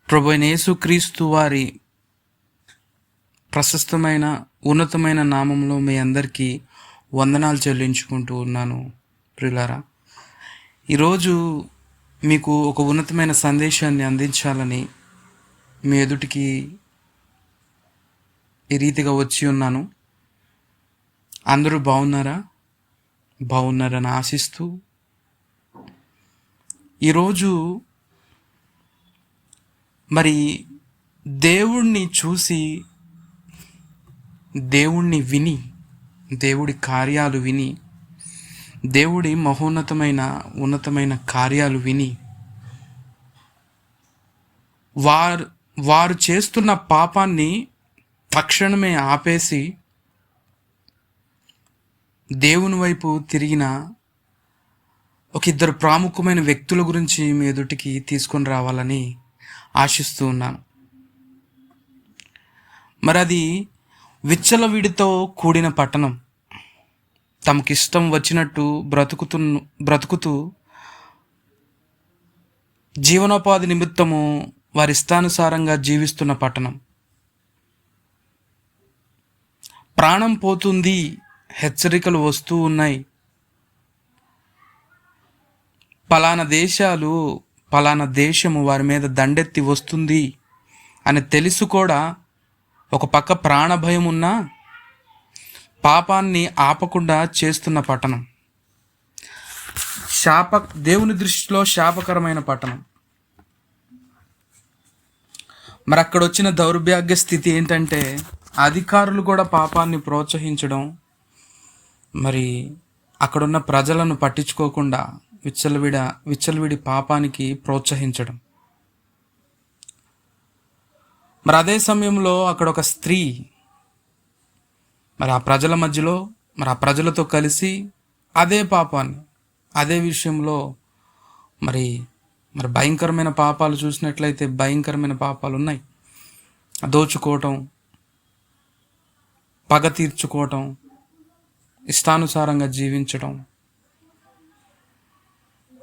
ప్రభువైన యేసుక్రీస్తు వారి ప్రశస్తమైన ఉన్నతమైన నామంలో మీ అందరికీ వందనాలు చెల్లించుకుంటూ ఉన్నాను. ప్రియులారా, ఈరోజు మీకు ఒక ఉన్నతమైన సందేశాన్ని అందించాలని మీ ఎదుటికి ఈ రీతిగా వచ్చి ఉన్నాను. అందరూ బాగున్నారని ఆశిస్తూ ఈరోజు మరి దేవుణ్ణి చూసి, దేవుణ్ణి విని, దేవుడి కార్యాలు విని, దేవుడి ఉన్నతమైన కార్యాలు విని వారు చేస్తున్న పాపాన్ని తక్షణమే ఆపేసి దేవుని వైపు తిరిగిన ఒక ఇద్దరు ప్రాముఖ్యమైన వ్యక్తుల గురించి మీ ఎదుటికి తీసుకొని రావాలని ఆశిస్తూ ఉన్నాను. మరి అది విచ్చలవిడితో కూడిన పట్టణం. తమకిష్టం వచ్చినట్టు బ్రతుకుతూ జీవనోపాధి నిమిత్తము వారి ఇష్టానుసారంగా జీవిస్తున్న పట్టణం. ప్రాణం పోతుంది, హెచ్చరికలు వస్తూ ఉన్నాయి. పలానా దేశము వారి మీద దండెత్తి వస్తుంది అని తెలుసు కూడా ఒక పక్క ప్రాణభయం ఉన్నా పాపాన్ని ఆపకుండా చేస్తున్న పట్టణం. దేవుని దృష్టిలో శాపకరమైన పట్టణం. మరి అక్కడ వచ్చిన దౌర్భాగ్య స్థితి ఏంటంటే అధికారులు కూడా పాపాన్ని ప్రోత్సహించడం, మరి అక్కడున్న ప్రజలను పట్టించుకోకుండా విచ్చలవిడి పాపానికి ప్రోత్సహించడం. మరి అదే సమయంలో అక్కడ ఒక స్త్రీ మరి ఆ ప్రజల మధ్యలో, మరి ఆ ప్రజలతో కలిసి అదే పాపాన్ని, అదే విషయంలో మరి భయంకరమైన పాపాలు చూసినట్లయితే భయంకరమైన పాపాలు ఉన్నాయి. దోచుకోవటం, పగ తీర్చుకోవటం, ఇష్టానుసారంగా జీవించడం,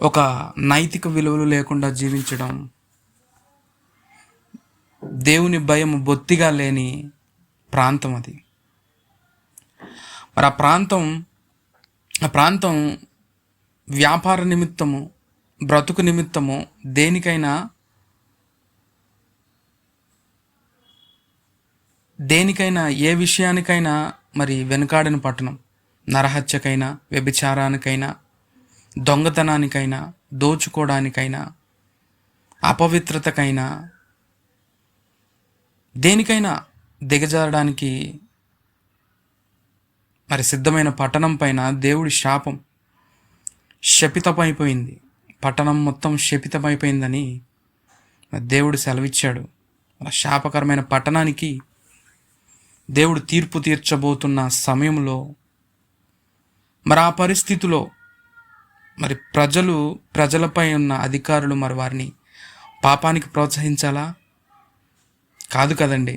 ఒక నైతిక విలువలు లేకుండా జీవించడం, దేవుని భయం బొత్తిగా లేని ప్రాంతం అది. మరి ఆ ప్రాంతం వ్యాపార నిమిత్తము, బ్రతుకు నిమిత్తము దేనికైనా ఏ విషయానికైనా మరి వెనుకాడని పట్టణం. నరహత్యకైనా, వ్యభిచారానికైనా, దొంగతనానికైనా, దోచుకోవడానికైనా, అపవిత్రతకైనా, దేనికైనా దిగజారడానికి మరి సిద్ధమైన పట్టణం పైన దేవుడి శాపం శపితమైపోయింది. పట్టణం మొత్తం శపితమైపోయిందని దేవుడు సెలవిచ్చాడు. శాపకరమైన పట్టణానికి దేవుడు తీర్పు తీర్చబోతున్న సమయంలో మరి ఆ పరిస్థితిలో మరి ప్రజలపై ఉన్న అధికారులు మరి వారిని పాపానికి ప్రోత్సహించాలా? కాదు కదండి.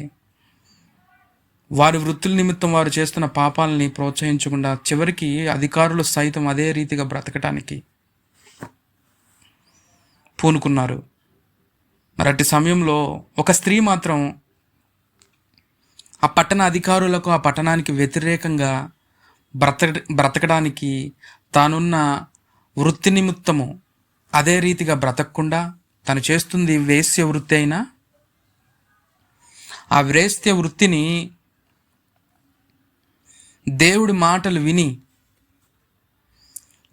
వారి వృత్తుల నిమిత్తం వారు చేస్తున్న పాపాలని ప్రోత్సహించకుండా చివరికి అధికారులు సైతం అదే రీతిగా బ్రతకటానికి పూనుకున్నారు. మరి అట్టి సమయంలో ఒక స్త్రీ మాత్రం ఆ పట్టణ అధికారులకు, ఆ పట్టణానికి వ్యతిరేకంగా బ్రతకడానికి తానున్న వృత్తి నిమిత్తము అదే రీతిగా బ్రతకకుండా, తను చేస్తుంది వేశ్య వృత్తి అయినా ఆ వేశ్య వృత్తిని దేవుడి మాటలు విని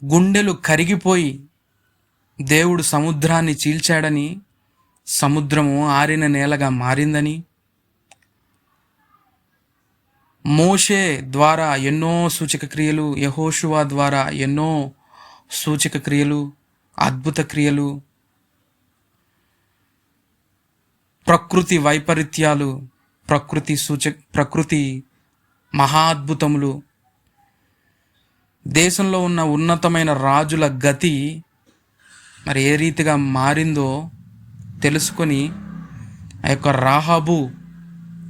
గుండెలు కరిగిపోయి దేవుడు సముద్రాన్ని చీల్చాడని, సముద్రము ఆరిన నేలగా మారిందని, మోషే ద్వారా ఎన్నో సూచక క్రియలు, యెహోషువ ద్వారా ఎన్నో సూచక క్రియలు, అద్భుత క్రియలు, ప్రకృతి వైపరీత్యాలు, ప్రకృతి మహా అద్భుతములు, దేశంలో ఉన్న ఉన్నతమైన రాజుల గతి మరి ఏ రీతిగా మారిందో తెలుసుకొని ఆ యొక్క రాహాబు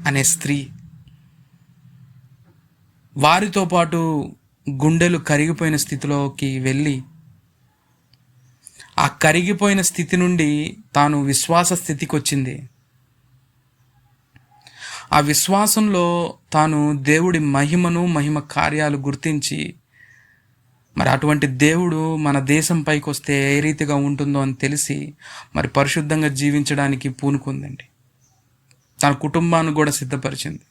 అనే స్త్రీ వారితో పాటు గుండెలు కరిగిపోయిన స్థితిలోకి వెళ్ళి ఆ కరిగిపోయిన స్థితి నుండి తాను విశ్వాస స్థితికి వచ్చింది. ఆ విశ్వాసంలో తాను దేవుడి మహిమ కార్యాలు గుర్తించి, మరి అటువంటి దేవుడు మన దేశం పైకి వస్తే ఏ రీతిగా ఉంటుందో అని తెలిసి మరి పరిశుద్ధంగా జీవించడానికి పూనుకుందండి. తన కుటుంబాన్ని కూడా సిద్ధపరిచింది,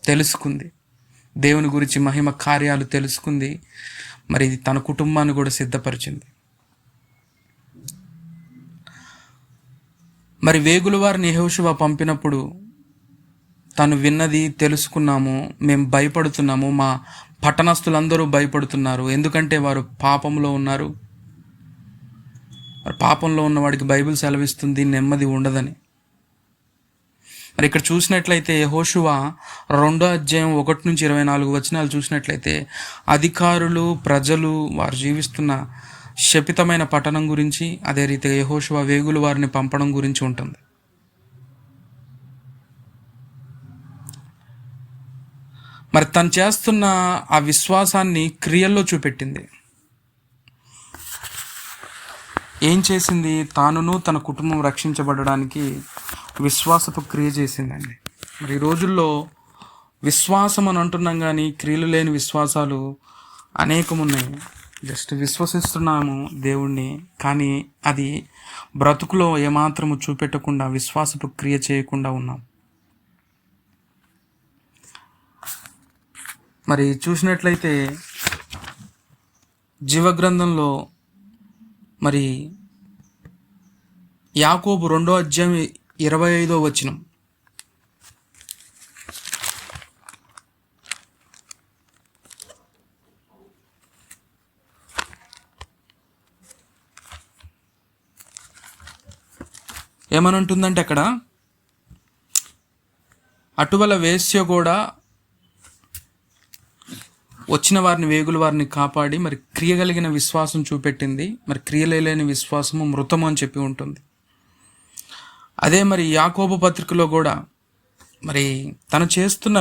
తెలుసుకుంది, దేవుని గురించి మహిమ కార్యాలు తెలుసుకుంది, మరి తన కుటుంబాన్ని కూడా సిద్ధపరిచింది. మరి వేగుల వారిని యెహోషువ పంపినప్పుడు తను విన్నది తెలుసుకున్నాము, మేము భయపడుతున్నాము, మా పట్టణస్థులందరూ భయపడుతున్నారు, ఎందుకంటే వారు పాపంలో ఉన్నారు. పాపంలో ఉన్నవాడికి బైబిల్ సెలవిస్తుంది నెమ్మది ఉండదని. మరి ఇక్కడ చూసినట్లయితే యెహోషువ 2వ అధ్యాయం 1-24 వచనాలు చూసినట్లయితే అధికారులు, ప్రజలు, వారు జీవిస్తున్న శపితమైన పట్టణం గురించి, అదే రీతిగా యెహోషువ వేగుల వారిని పంపడం గురించి ఉంటుంది. మరి తను చేస్తున్న ఆ విశ్వాసాన్ని క్రియల్లో చూపెట్టింది. ఏం చేసింది? తానును తన కుటుంబం రక్షించబడడానికి విశ్వాసపు క్రియ చేసిందండి. మరి ఈ రోజుల్లో విశ్వాసం అని అంటున్నాం కానీ క్రియలు లేని విశ్వాసాలు అనేకమున్నాయి. జస్ట్ విశ్వసిస్తున్నాము దేవుణ్ణి, కానీ అది బ్రతుకులో ఏమాత్రము చూపెట్టకుండా విశ్వాసపు క్రియ చేయకుండా ఉన్నాం. మరి చూసినట్లయితే జీవగ్రంథంలో మరి యాకోబు 2వ అధ్యాయం 25వ వచనం, ఏమనంటుందంటే అక్కడ, అటువల వేశ్య కూడా వచ్చిన వారిని, వేగుల వారిని కాపాడి మరి క్రియగలిగిన విశ్వాసం చూపెట్టింది. మరి క్రియలేని విశ్వాసము మృతము అని చెప్పి ఉంటుంది. అదే మరి యాకోబు పత్రికలో కూడా మరి తను చేస్తున్న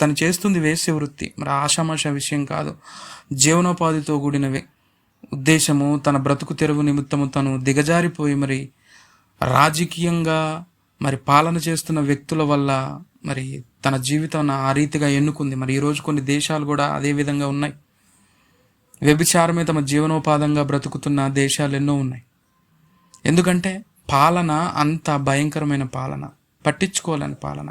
తను చేస్తుంది వేశ్య వృత్తి, మరి ఆషామాష విషయం కాదు, జీవనోపాధితో కూడిన ఉద్దేశము. తన బ్రతుకు తెరువు నిమిత్తము తను దిగజారిపోయి మరి రాజకీయంగా మరి పాలన చేస్తున్న వ్యక్తుల వల్ల మరి తన జీవితాన్ని ఆ రీతిగా ఎన్నుకుంది. మరి ఈరోజు కొన్ని దేశాలు కూడా అదే విధంగా ఉన్నాయి. వ్యభిచారమే తమ జీవనోపాధంగా బ్రతుకుతున్న దేశాలు ఎన్నో ఉన్నాయి. ఎందుకంటే పాలన అంత భయంకరమైన పాలన, పట్టించుకోలేని పాలన,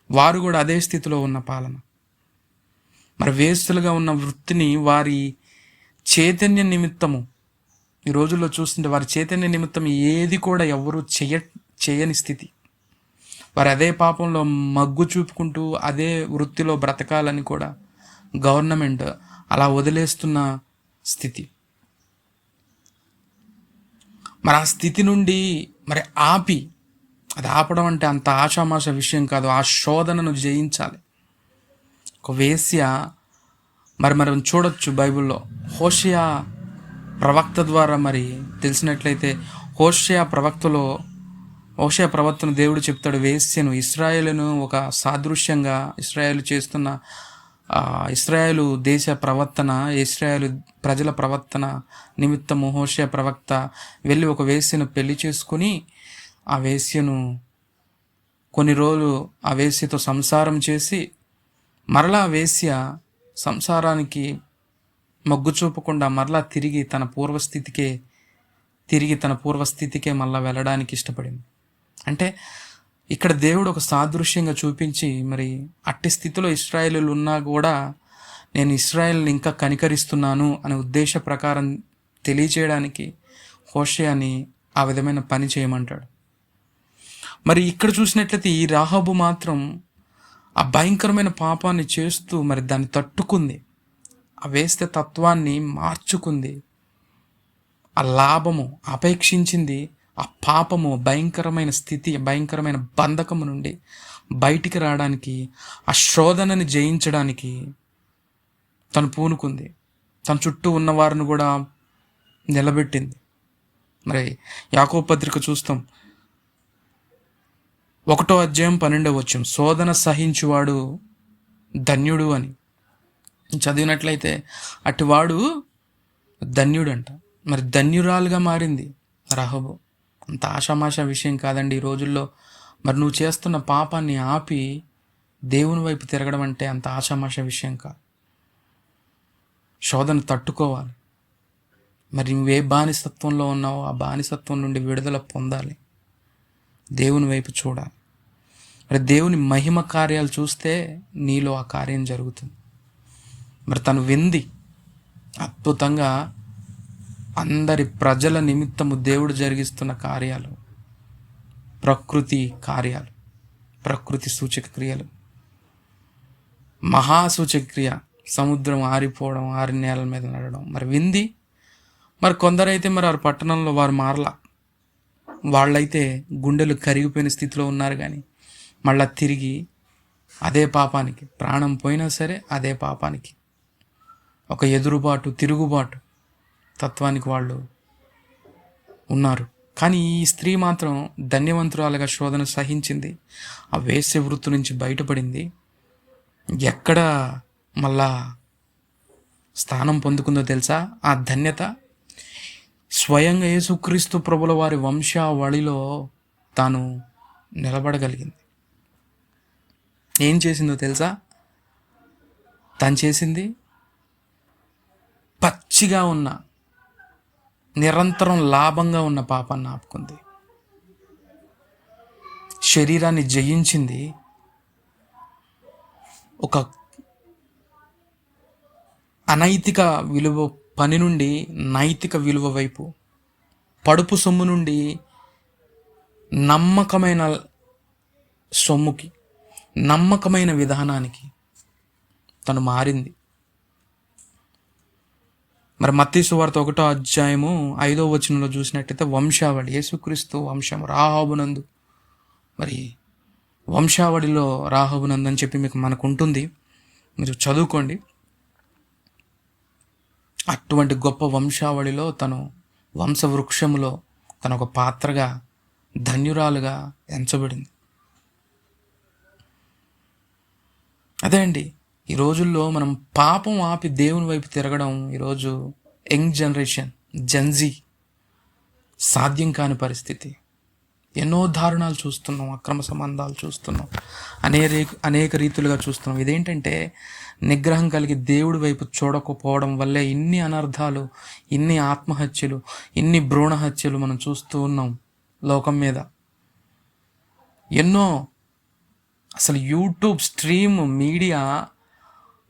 వారు కూడా అదే స్థితిలో ఉన్న పాలన. మరి వేస్తులుగా ఉన్న వృత్తిని వారి చైతన్య నిమిత్తము ఈ రోజుల్లో చూస్తుంటే వారి చైతన్య నిమిత్తం ఏది కూడా ఎవరు చేయని స్థితి. వారు అదే పాపంలో మగ్గు చూపుకుంటూ అదే వృత్తిలో బ్రతకాలని కూడా గవర్నమెంట్ అలా వదిలేస్తున్న స్థితి. మరి ఆ స్థితి నుండి మరి అది ఆపడం అంటే అంత ఆషామాష విషయం కాదు. ఆ శోధనను జయించాలి. ఒక వేశ్య మరి మనం చూడొచ్చు బైబిల్లో హోషేయ ప్రవక్త ద్వారా మరి తెలిసినట్లయితే హోషేయ ప్రవక్తను దేవుడు చెప్తాడు, వేశ్యను, ఇశ్రాయేలును ఒక సాదృశ్యంగా ఇశ్రాయేలు దేశ ప్రవర్తన, ఇశ్రాయేలు ప్రజల ప్రవర్తన నిమిత్తము హోషేయ ప్రవక్త వెళ్ళి ఒక వేశ్యను పెళ్లి చేసుకుని ఆ వేశ్యను కొన్ని రోజులు ఆ వేశ్యతో సంసారం చేసి మరలా వేశ్య సంసారానికి మొగ్గు చూపకుండా మరలా తిరిగి తన పూర్వస్థితికే మళ్ళా వెళ్ళడానికి ఇష్టపడింది. అంటే ఇక్కడ దేవుడు ఒక సాదృశ్యంగా చూపించి మరి అట్టి స్థితిలో ఇశ్రాయేలీయులు ఉన్నా కూడా నేను ఇశ్రాయేల్ని ఇంకా కనికరిస్తున్నాను అనే ఉద్దేశ ప్రకారం తెలియచేయడానికి హోషేయని ఆ విధమైన పని చేయమంటాడు. మరి ఇక్కడ చూసినట్లయితే ఈ రాహాబు మాత్రం ఆ భయంకరమైన పాపాన్ని చేస్తూ మరి దాన్ని తట్టుకుంది, ఆ వేస్తే తత్వాన్ని మార్చుకుంది, ఆ లాభము అపేక్షించింది, ఆ పాపము భయంకరమైన స్థితి, భయంకరమైన బంధకము నుండి బయటికి రావడానికి, ఆ శోధనని జయించడానికి తను పూనుకుంది. తన చుట్టూ ఉన్న వారిని కూడా నిలబెట్టింది. మరి యాకోబు పత్రిక చూస్తాం 1వ అధ్యాయం 12వ వచనం, శోధన సహించువాడు ధన్యుడు అని చదివినట్లయితే అటువాడు ధన్యుడంట. మరి ధన్యురాలుగా మారింది రాహబు. అంత ఆషామాషా విషయం కాదండి ఈ రోజుల్లో. మరి నువ్వు చేస్తున్న పాపాన్ని ఆపి దేవుని వైపు తిరగడం అంటే అంత ఆషామాషా విషయం కాదు. శోధన తట్టుకోవాలి. మరి నువ్వే బానిసత్వంలో ఉన్నావో ఆ బానిసత్వం నుండి విడుదల పొందాలి. దేవుని వైపు చూడాలి. మరి దేవుని మహిమ కార్యాలు చూస్తే నీలో ఆ కార్యం జరుగుతుంది. మరి తను వింది అద్భుతంగా అందరి ప్రజల నిమిత్తము దేవుడు జరిగిస్తున్న కార్యాలు, ప్రకృతి కార్యాలు, ప్రకృతి సూచక క్రియలు, మహాసూచక క్రియ, సముద్రం ఆరిపోవడం, ఆరి నేల మీద నడవడం మరి వింది. మరి కొందరైతే మరి వారి పట్టణంలో వారు మారలా. వాళ్ళైతే గుండెలు కరిగిపోయిన స్థితిలో ఉన్నారు. కానీ మళ్ళా తిరిగి అదే పాపానికి, ప్రాణం పోయినా సరే అదే పాపానికి, ఒక ఎదురుబాటు, తిరుగుబాటు తత్వానికి వాళ్ళు ఉన్నారు. కానీ ఈ స్త్రీ మాత్రం ధన్యవంతురాలుగా శోధన సహించింది. ఆ వేశ్య వృత్తి నుంచి బయటపడింది. ఎక్కడ మళ్ళా స్థానం పొందుకుందో తెలుసా? ఆ ధన్యత స్వయంగా యేసుక్రీస్తు ప్రభుల వారి వంశావళిలో తాను నిలబడగలిగింది. ఏం చేసిందో తెలుసా? తను చేసింది పచ్చిగా ఉన్న, నిరంతరం లాభంగా ఉన్న పాపాన్ని ఆపుకుంది. శరీరాన్ని జయించింది. ఒక అనైతిక విలువ పని నుండి నైతిక విలువ వైపు, పడుపు సొమ్ము నుండి నమ్మకమైన సొమ్ముకి, నమ్మకమైన విధానానికి తను మారింది. మరి మత్తయి సువార్త 1వ అధ్యాయము 5వ వచనంలో చూసినట్టయితే వంశావళి, యేసుక్రీస్తు వంశం రాహాబునందు, మరి వంశావళిలో రాహాబునందు అని చెప్పి మనకు ఉంటుంది, మీరు చదువుకోండి. అటువంటి గొప్ప వంశావళిలో తను వంశవృక్షములో తను ఒక పాత్రగా, ధన్యురాలుగా ఎంచబడింది. అదే అండి, ఈ రోజుల్లో మనం పాపం ఆపి దేవుని వైపు తిరగడం ఈరోజు యంగ్ జనరేషన్, జెన్జీ సాధ్యం కాని పరిస్థితి. ఎన్నో దారుణాలు చూస్తున్నాం, అక్రమ సంబంధాలు చూస్తున్నాం, అనేక రీతులుగా చూస్తున్నాం. ఇదేంటంటే నిగ్రహం కలిగి దేవుడి వైపు చూడకపోవడం వల్లే ఇన్ని అనర్థాలు, ఇన్ని ఆత్మహత్యలు, ఇన్ని భ్రూణ హత్యలు మనం చూస్తూ ఉన్నాం లోకం మీద. ఎన్నో అసలు యూట్యూబ్ స్ట్రీమ్ మీడియా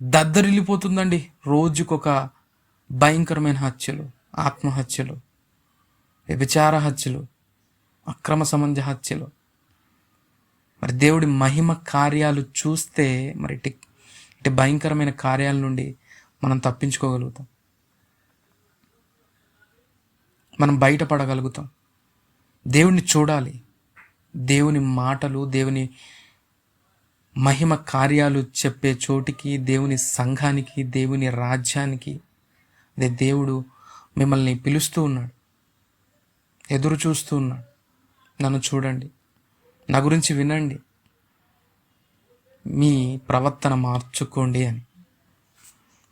దద్దరిల్లిపోతుందండి. రోజుకొక భయంకరమైన హత్యలు, ఆత్మహత్యలు, వ్యభిచార హత్యలు, అక్రమ సంబంధ హత్యలు. మరి దేవుడి మహిమ కార్యాలు చూస్తే మరి ఇటు భయంకరమైన కార్యాల నుండి మనం తప్పించుకోగలుగుతాం, మనం బయటపడగలుగుతాం. దేవుణ్ణి చూడాలి. దేవుని మాటలు, దేవుని మహిమ కార్యాలు చెప్పే చోటికి, దేవుని సంఘానికి, దేవుని రాజ్యానికి అదే దేవుడు మిమ్మల్ని పిలుస్తూ ఉన్నాడు, ఎదురు చూస్తూ ఉన్నాడు. నన్ను చూడండి, నా గురించి వినండి, మీ ప్రవర్తన మార్చుకోండి అని.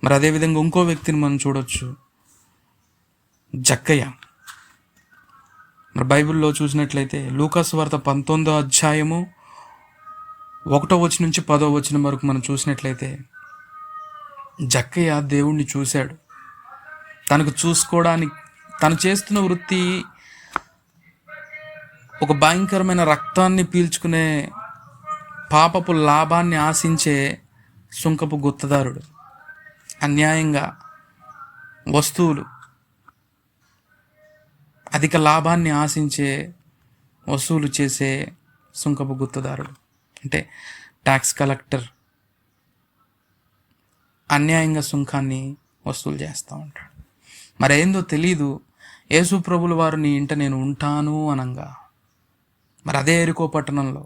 మరి అదేవిధంగా ఇంకో వ్యక్తిని మనం చూడొచ్చు, జక్కయ్య. మరి బైబిల్లో చూసినట్లయితే లూకాసు వార్త 19వ అధ్యాయము 1వ వచనం నుంచి 10వ వచనం వరకు మనం చూసినట్లయితే జక్కయ్య దేవుణ్ణి చూశాడు. తనకు చూసుకోవడానికి, తను చేస్తున్న వృత్తి ఒక భయంకరమైన రక్తాన్ని పీల్చుకునే, పాపపు లాభాన్ని ఆశించే సుంకపు గుత్తదారుడు. అన్యాయంగా వస్తువులు, అధిక లాభాన్ని ఆశించే వసూలు చేసే సుంకపు గుత్తదారుడు, అంటే ట్యాక్స్ కలెక్టర్. అన్యాయంగా సుంకాన్ని వసూలు చేస్తూ ఉంటాడు. మరి ఏందో తెలీదు, యేసు ప్రభుల వారు నీ ఇంట నేను ఉంటాను అనంగా, మరి అదే యెరికో పట్టణంలో,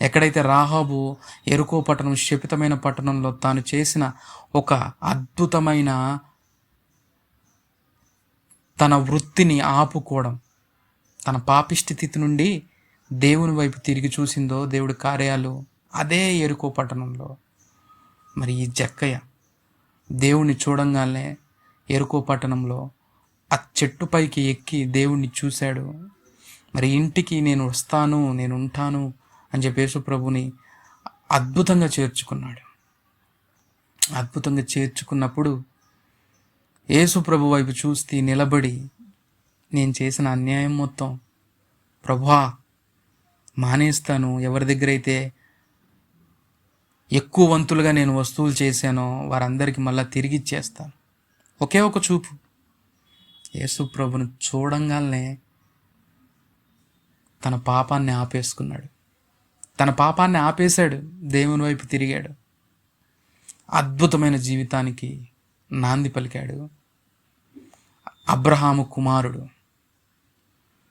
ఎక్కడైతే రాహాబు యెరికో పట్టణం, శపితమైన పట్టణంలో తాను చేసిన ఒక అద్భుతమైన తన వృత్తిని ఆపుకోవడం, తన పాపిష్టి స్థితి నుండి దేవుని వైపు తిరిగి చూసిందో, దేవుడి కార్యాలు అదే యెరికో పట్టణంలో. మరి ఈ జక్కయ్య దేవుణ్ణి చూడంగానే యెరికో పట్టణంలో ఆ చెట్టుపైకి ఎక్కి దేవుణ్ణి చూశాడు. మరి ఇంటికి నేను వస్తాను, నేను ఉంటాను అని చెప్పి యేసు ప్రభుని అద్భుతంగా చేర్చుకున్నాడు. అద్భుతంగా చేర్చుకున్నప్పుడు యేసు ప్రభు వైపు చూస్తూ నిలబడి, నేను చేసిన అన్యాయం మొత్తం ప్రభువా మానేస్తాను, ఎవరి దగ్గర అయితే ఎక్కువ వంతులుగా నేను వస్తువులు చేశానో వారందరికీ మళ్ళీ తిరిగి ఇచ్చేస్తాను. ఒకే ఒక చూపు యేసు ప్రభును చూడంగానే తన పాపాన్ని ఆపేసుకున్నాడు. తన పాపాన్ని ఆపేశాడు, దేవుని వైపు తిరిగాడు. అద్భుతమైన జీవితానికి నాంది పలికాడు. అబ్రహాము కుమారుడు,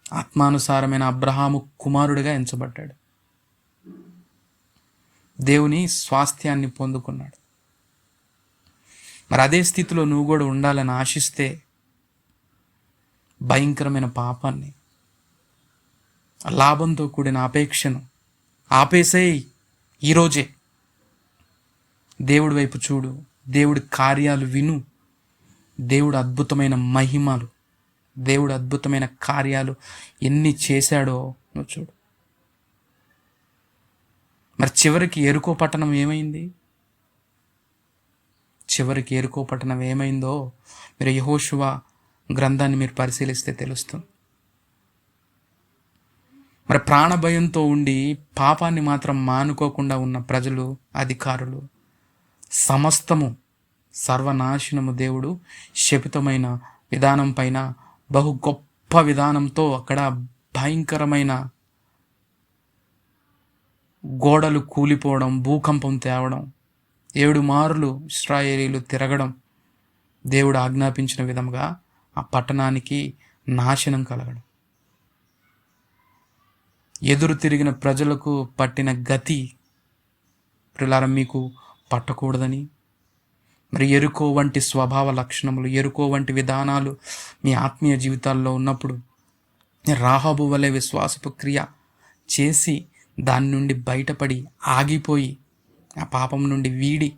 ఆత్మానుసారమైన అబ్రహాము కుమారుడిగా ఎంచబడ్డాడు. దేవుని స్వాస్థ్యాన్ని పొందుకున్నాడు. మరి అదే స్థితిలో నువ్వు కూడా ఉండాలని ఆశిస్తే భయంకరమైన పాపాన్ని, లాభంతో కూడిన అపేక్షను ఆపేసేయి. ఈరోజే దేవుడి వైపు చూడు, దేవుడి కార్యాలు విను. దేవుడు అద్భుతమైన మహిమలు, దేవుడు అద్భుతమైన కార్యాలు ఎన్ని చేశాడో నువ్వు చూడు. మరి చివరికి యెరికో పట్టణం ఏమైంది? చివరికి యెరికో పట్టణం ఏమైందో మీరు యెహోషువ గ్రంథాన్ని మీరు పరిశీలిస్తే తెలుస్తుంది. మరి ప్రాణభయంతో ఉండి పాపాన్ని మాత్రం మానుకోకుండా ఉన్న ప్రజలు, అధికారులు, సమస్తము సర్వనాశనము దేవుడు శపితమైన విధానం పైన బహు గొప్ప విధానంతో అక్కడ భయంకరమైన గోడలు కూలిపోవడం, భూకంపం తేవడం, 7 మార్లు ఇశ్రాయేలీలు తిరగడం, దేవుడు ఆజ్ఞాపించిన విధముగా ఆ పట్టణానికి నాశనం కలగడం, ఎదురు తిరిగిన ప్రజలకు పట్టిన గతి ప్రియులారా మీకు పట్టకూడదని, మరి యెరికో వంటి స్వభావ లక్షణములు, యెరికో వంటి విధానాలు మీ ఆత్మీయ జీవితాల్లో ఉన్నప్పుడు రాహాబు వలె విశ్వాసపు క్రియ చేసి దాని నుండి బయటపడి ఆగిపోయి ఆ పాపం నుండి వీడి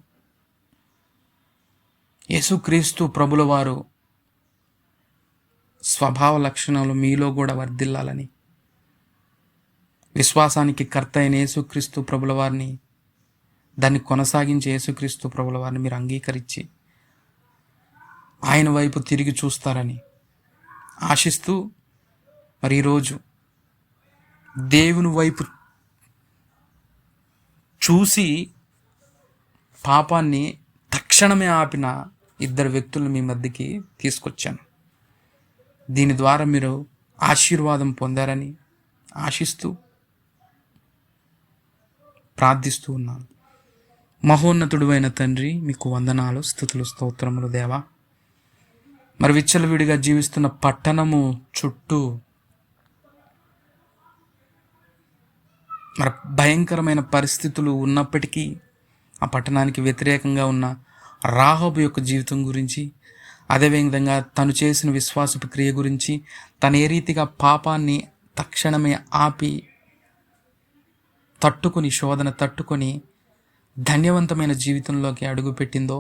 యేసుక్రీస్తు ప్రభుల వారు స్వభావ లక్షణాలు మీలో కూడా వర్ధిల్లాలని, విశ్వాసానికి కర్త అయిన యేసుక్రీస్తు ప్రభుల వారిని, దాన్ని కొనసాగించే యేసుక్రీస్తు ప్రభుల వారిని మీరు అంగీకరించి ఆయన వైపు తిరిగి చూస్తారని ఆశిస్తూ, మరి ఈరోజు దేవుని వైపు చూసి పాపాన్ని తక్షణమే ఆపిన 2 వ్యక్తులను మీ మధ్యకి తీసుకొచ్చాను. దీని ద్వారా మీరు ఆశీర్వాదం పొందారని ఆశిస్తూ ప్రార్థిస్తూ ఉన్నాను. మహోన్నతుడు అయిన తండ్రి, మీకు వందనాలు, స్తుతులు, స్తోత్రములు దేవా. మరి విచ్చలవిడిగా జీవిస్తున్న పట్టణము చుట్టూ మరి భయంకరమైన పరిస్థితులు ఉన్నప్పటికీ ఆ పట్టణానికి వ్యతిరేకంగా ఉన్న రాహాబు యొక్క జీవితం గురించి, అదేవిధంగా తను చేసిన విశ్వాసపు క్రియ గురించి, తను ఏ రీతిగా పాపాన్ని తక్షణమే ఆపి తట్టుకొని, శోధన తట్టుకొని ధన్యవంతమైన జీవితంలోకి అడుగుపెట్టిందో,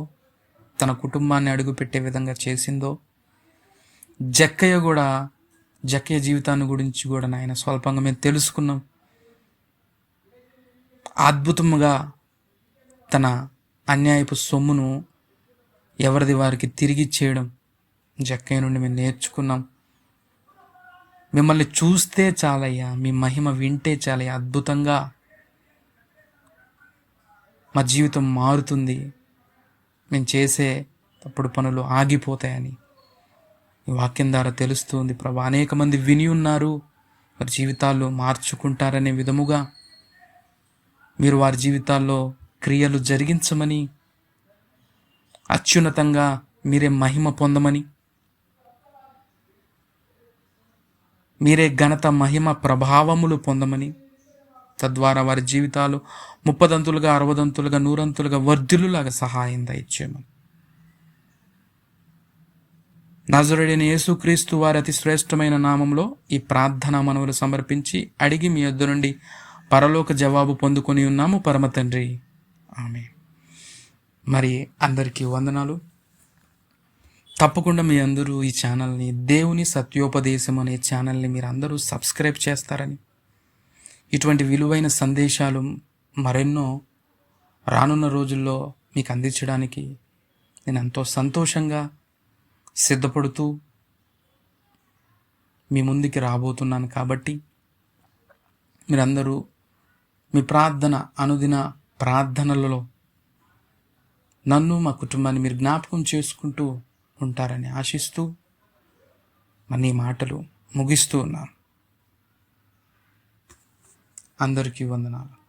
తన కుటుంబాన్ని అడుగుపెట్టే విధంగా చేసిందో, జక్కయ్య జీవితాన్ని గురించి కూడా నాయన స్వల్పంగా మేము తెలుసుకున్నాం. అద్భుతముగా తన అన్యాయపు సొమ్మును ఎవరిది వారికి తిరిగి చేయడం జక్కయ్య నుండి మేము నేర్చుకున్నాం. మిమ్మల్ని చూస్తే చాలయ్యా, మీ మహిమ వింటే చాలయ్యా, అద్భుతంగా మా జీవితం మారుతుంది, మేము చేసే తప్పుడు పనులు ఆగిపోతాయని ఈ వాక్యం ద్వారా తెలుస్తుంది ప్రభా. అనేక మంది విని ఉన్నారు, వారి జీవితాల్లో మార్చుకుంటారనే విధముగా మీరు వారి జీవితాల్లో క్రియలు జరిగించమని, అత్యున్నతంగా మీరే మహిమ పొందమని, మీరే ఘనత, మహిమ, ప్రభావములు పొందమని, తద్వారా వారి జీవితాలు 30 60 100 వర్ధిల్లులాగా సహాయం దయచేయమని నజరేయుడైన యేసుక్రీస్తు వారి అతి శ్రేష్టమైన నామంలో ఈ ప్రార్థనా మనవులు సమర్పించి అడిగి మీ యొద్ద నుండి పరలోక జవాబు పొందుకొని ఉన్నాము పరమ తండ్రి, ఆమేన్. మరి అందరికీ వందనాలు. తప్పకుండా మీ అందరూ ఈ ఛానల్ని, దేవుని సత్యోపదేశం అనే ఛానల్ని మీరు అందరూ సబ్స్క్రైబ్ చేస్తారని, ఇటువంటి విలువైన సందేశాలు మరెన్నో రానున్న రోజుల్లో మీకు అందించడానికి నేను ఎంతో సంతోషంగా సిద్ధపడుతూ మీ ముందుకి రాబోతున్నాను. కాబట్టి మీరందరూ మీ ప్రార్థన, అనుదిన ప్రార్థనలలో నన్ను, మా కుటుంబాన్ని మీరు జ్ఞాపకం చేసుకుంటూ ఉంటారని ఆశిస్తూ మన ఈ మాటలు ముగిస్తూ ఉన్నాను. అందరికీ వందనాలు.